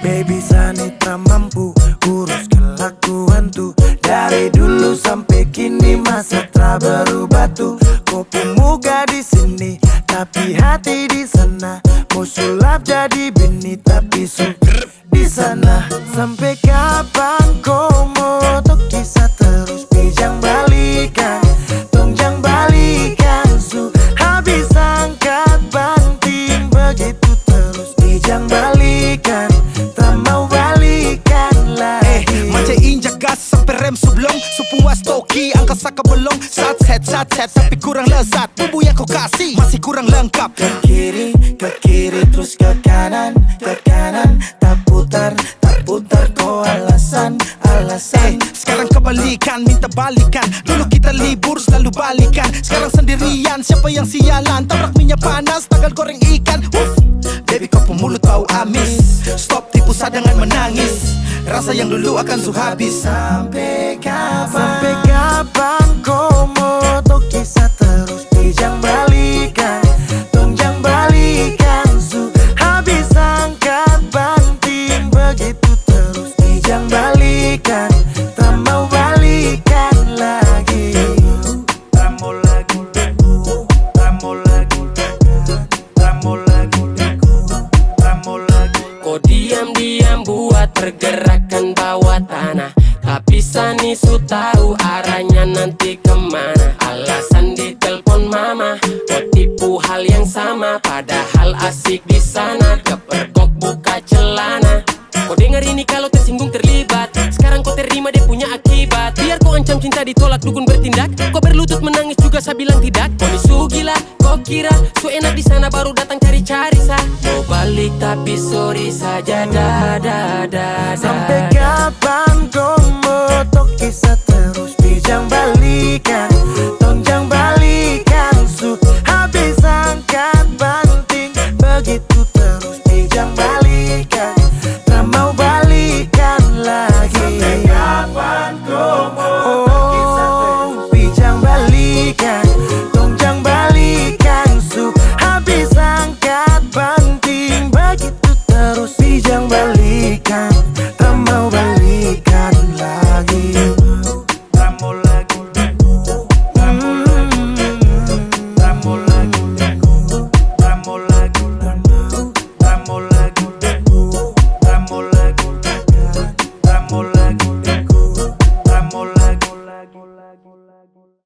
Baby Sanitra mampu urus kelakuan tuh. Dari dulu sampai kini masa tak berubah tuh. Kopi muka di sini tapi hati di sana. Mau sulap jadi bini tapi suka di sana. Sampai kapan kau mau tuh kisah terus? Bijang balikan, tongjang balikan su. Habis angkat banting begitu terus. Bijang balikan, tak mau balikan lagi. Macam injak gas sampai rem sublong. Sepuas toki angka saka belong. Sat set tapi kurang lezat. Bumbu yang kau kasih masih kurang lengkap. Ke kiri terus ke kanan tak putar kau alasan. Sekarang kebalikan, minta balikan. Dulu kita libur selalu balikan. Sekarang sendirian, siapa yang sialan? Tabrak minyak panas, tagal goreng ikan. Baby kau pemulut bau amis. Stop tipu sadangan menangis. Rasa yang dulu akan habis. Sampai kapan kau mau tuh kisah terus? Bijang balikan, tongjang balikan su. Habis angkat banting begitu terus. Bijang balikan, tak mau balikan lagi. Ramo lagu, ramo lagu, ramo lagu, ramo lagu. Kau diam-diam buat pergerakan bawah tanah. Tapi Sani su tahu arahnya nanti kemana. Alasan ditelepon mama, kau tipu hal yang sama. Padahal asik di sana, kepergok buka celana. Kau dengar ini kalau tersinggung terlibat. Sekarang kau terima dia punya akibat. Biar kau ancam cinta ditolak dukun bertindak. Kau berlutut menangis juga saya bilang tidak. Kau ni su gila, kau kira su enak di sana baru datang cari-cari sah. Mau balik tapi sorry saja Sampai